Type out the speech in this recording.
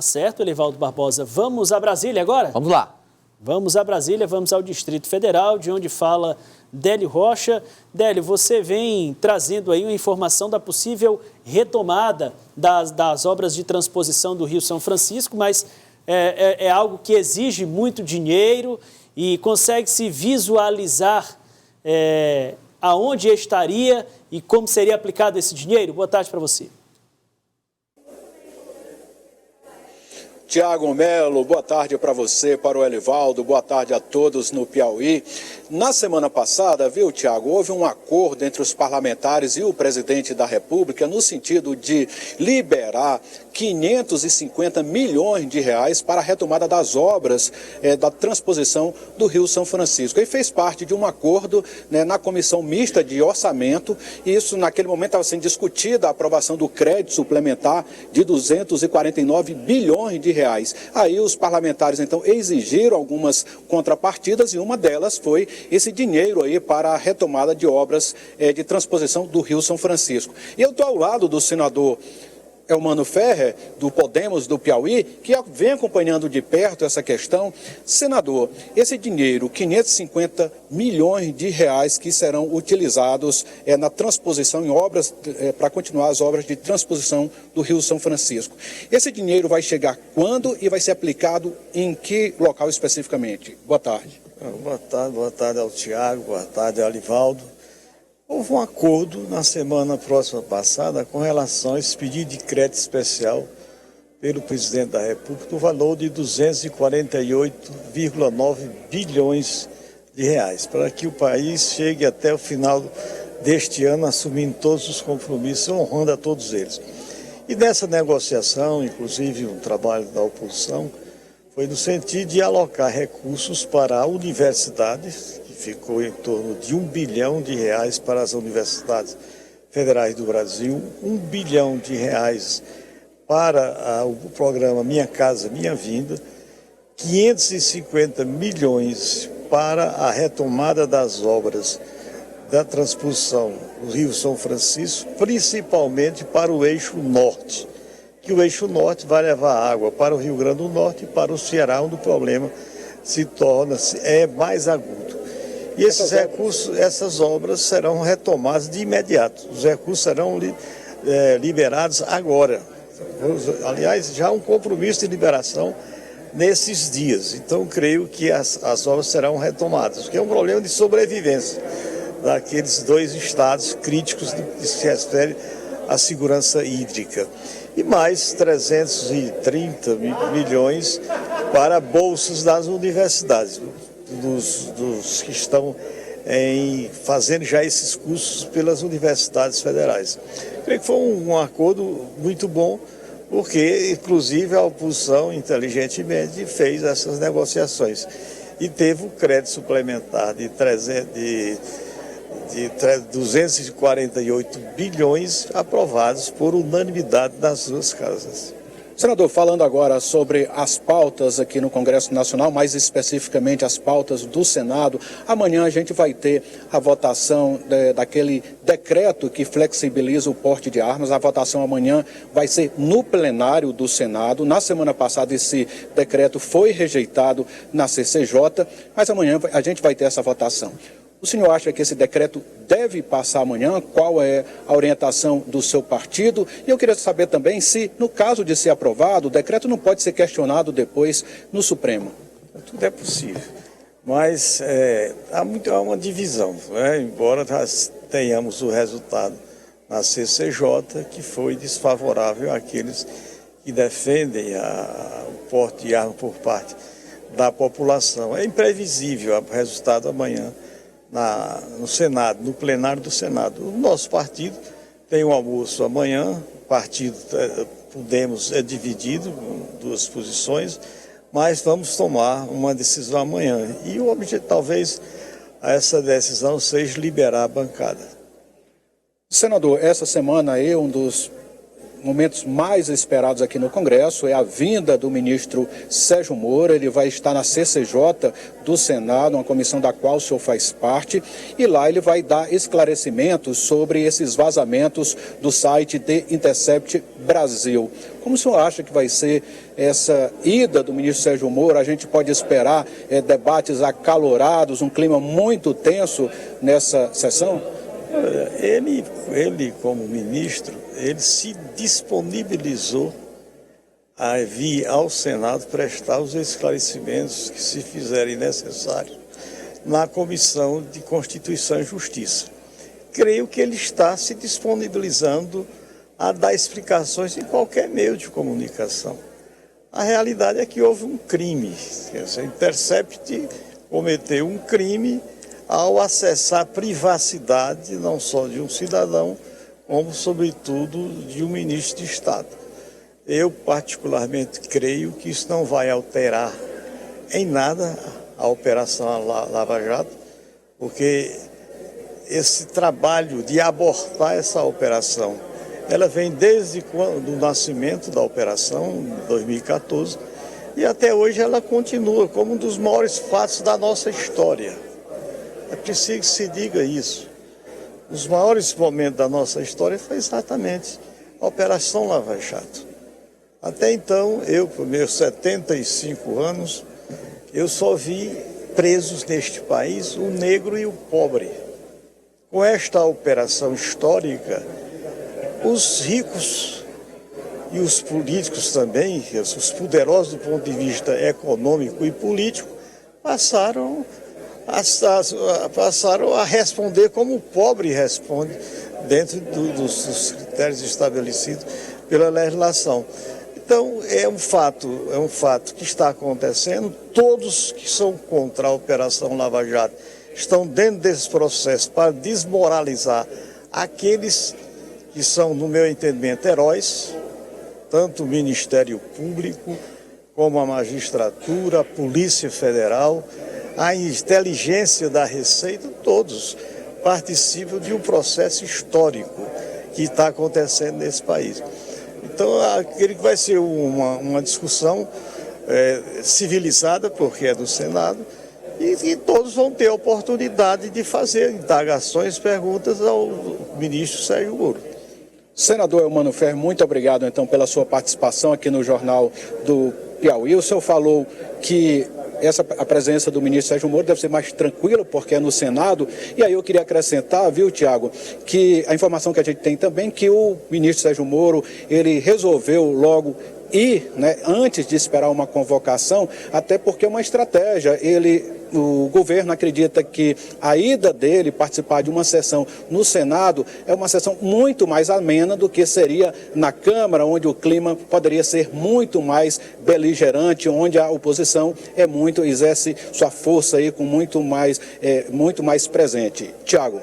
Tá certo, Elivaldo Barbosa. Vamos a Brasília agora? Vamos lá. Vamos a Brasília, vamos ao Distrito Federal, de onde fala Délio Rocha. Délio, você vem trazendo aí uma informação da possível retomada das obras de transposição do Rio São Francisco, mas é algo que exige muito dinheiro e consegue-se visualizar aonde estaria e como seria aplicado esse dinheiro? Boa tarde para você. Tiago Melo, boa tarde para você, para o Elivaldo, boa tarde a todos no Piauí. Na semana passada, viu, Tiago, houve um acordo entre os parlamentares e o presidente da República no sentido de liberar 550 milhões de reais para a retomada das obras da transposição do Rio São Francisco. E fez parte de um acordo, né, na comissão mista de orçamento, e isso naquele momento estava sendo discutida a aprovação do crédito suplementar de 249 bilhões de reais. Aí os parlamentares então exigiram algumas contrapartidas e uma delas foi esse dinheiro aí para a retomada de obras de transposição do Rio São Francisco. E eu estou ao lado do senador Elmano Ferrer, do Podemos do Piauí, que vem acompanhando de perto essa questão. Senador, esse dinheiro, 550 milhões de reais que serão utilizados na transposição em obras, para continuar as obras de transposição do Rio São Francisco. Esse dinheiro vai chegar quando e vai ser aplicado em que local especificamente? Boa tarde. Boa tarde ao Tiago, boa tarde ao Elivaldo. Houve um acordo na semana próxima passada com relação a esse pedido de crédito especial pelo presidente da República no valor de 248,9 bilhões de reais, para que o país chegue até o final deste ano assumindo todos os compromissos, honrando a todos eles. E nessa negociação, inclusive um trabalho da oposição, foi no sentido de alocar recursos para universidades, que ficou em torno de 1 bilhão de reais para as universidades federais do Brasil, 1 bilhão de reais para o programa Minha Casa Minha Vida, 550 milhões para a retomada das obras da transposição do Rio São Francisco, principalmente para o eixo norte, que o eixo norte vai levar água para o Rio Grande do Norte e para o Ceará, onde o problema se torna mais agudo. E esses recursos, essas obras serão retomadas de imediato. Os recursos serão liberados agora. Aliás, já há um compromisso de liberação nesses dias. Então, creio que as obras serão retomadas, porque é um problema de sobrevivência daqueles dois estados críticos que se refere à segurança hídrica. E mais 330 milhões para bolsas das universidades, dos que estão fazendo já esses cursos pelas universidades federais. Creio que foi um acordo muito bom, porque, inclusive, a oposição inteligentemente fez essas negociações e teve o crédito suplementar de 248 bilhões aprovados por unanimidade das duas casas. Senador, falando agora sobre as pautas aqui no Congresso Nacional, mais especificamente as pautas do Senado, amanhã a gente vai ter a votação daquele decreto que flexibiliza o porte de armas. A votação amanhã vai ser no plenário do Senado. Na semana passada esse decreto foi rejeitado na CCJ, mas amanhã a gente vai ter essa votação. O senhor acha que esse decreto deve passar amanhã? Qual é a orientação do seu partido? E eu queria saber também se, no caso de ser aprovado, o decreto não pode ser questionado depois no Supremo. Tudo é possível, mas há uma divisão, né? Embora tenhamos o resultado na CCJ, que foi desfavorável àqueles que defendem o porte de arma por parte da população. É imprevisível o resultado amanhã no Senado, no plenário do Senado. O nosso partido tem um almoço amanhã, o partido Podemos é dividido em duas posições, mas vamos tomar uma decisão amanhã. E o objetivo, talvez, essa decisão seja liberar a bancada. Senador, essa semana aí um dos momentos mais esperados aqui no Congresso é a vinda do ministro Sérgio Moro. Ele vai estar na CCJ do Senado, uma comissão da qual o senhor faz parte, e lá ele vai dar esclarecimentos sobre esses vazamentos do site The Intercept Brasil. Como o senhor acha que vai ser essa ida do ministro Sérgio Moro? A gente pode esperar debates acalorados, um clima muito tenso nessa sessão? Ele como ministro, ele se disponibilizou a vir ao Senado prestar os esclarecimentos que se fizerem necessários na Comissão de Constituição e Justiça. Creio que ele está se disponibilizando a dar explicações em qualquer meio de comunicação. A realidade é que houve um crime. A Intercept cometeu um crime ao acessar a privacidade não só de um cidadão, como, sobretudo, de um ministro de Estado. Eu, particularmente, creio que isso não vai alterar em nada a Operação Lava Jato, porque esse trabalho de abortar essa operação, ela vem desde o nascimento da operação, em 2014, e até hoje ela continua como um dos maiores fatos da nossa história. É preciso que se diga isso. Os maiores momentos da nossa história foi exatamente a Operação Lava Jato. Até então, eu, por meus 75 anos, eu só vi presos neste país o negro e o pobre. Com esta operação histórica, os ricos e os políticos também, os poderosos do ponto de vista econômico e político, passaram a responder como o pobre responde dentro dos critérios estabelecidos pela legislação. Então, é um fato que está acontecendo. Todos que são contra a Operação Lava Jato estão dentro desse processo para desmoralizar aqueles que são, no meu entendimento, heróis, tanto o Ministério Público, como a magistratura, a Polícia Federal, a inteligência da Receita, todos participam de um processo histórico que está acontecendo nesse país. Então, aquele que vai ser uma discussão civilizada, porque é do Senado, e todos vão ter a oportunidade de fazer indagações, perguntas ao ministro Sérgio Moro. Senador Eumano Ferri, muito obrigado então pela sua participação aqui no Jornal do Piauí. O senhor falou que a presença do ministro Sérgio Moro deve ser mais tranquila, porque é no Senado. E aí eu queria acrescentar, viu, Tiago, que a informação que a gente tem também, que o ministro Sérgio Moro, ele resolveu logo ir, né, antes de esperar uma convocação, até porque é uma estratégia. O governo acredita que a ida dele participar de uma sessão no Senado é uma sessão muito mais amena do que seria na Câmara, onde o clima poderia ser muito mais beligerante, onde a oposição exerce sua força aí com muito mais presente. Tiago.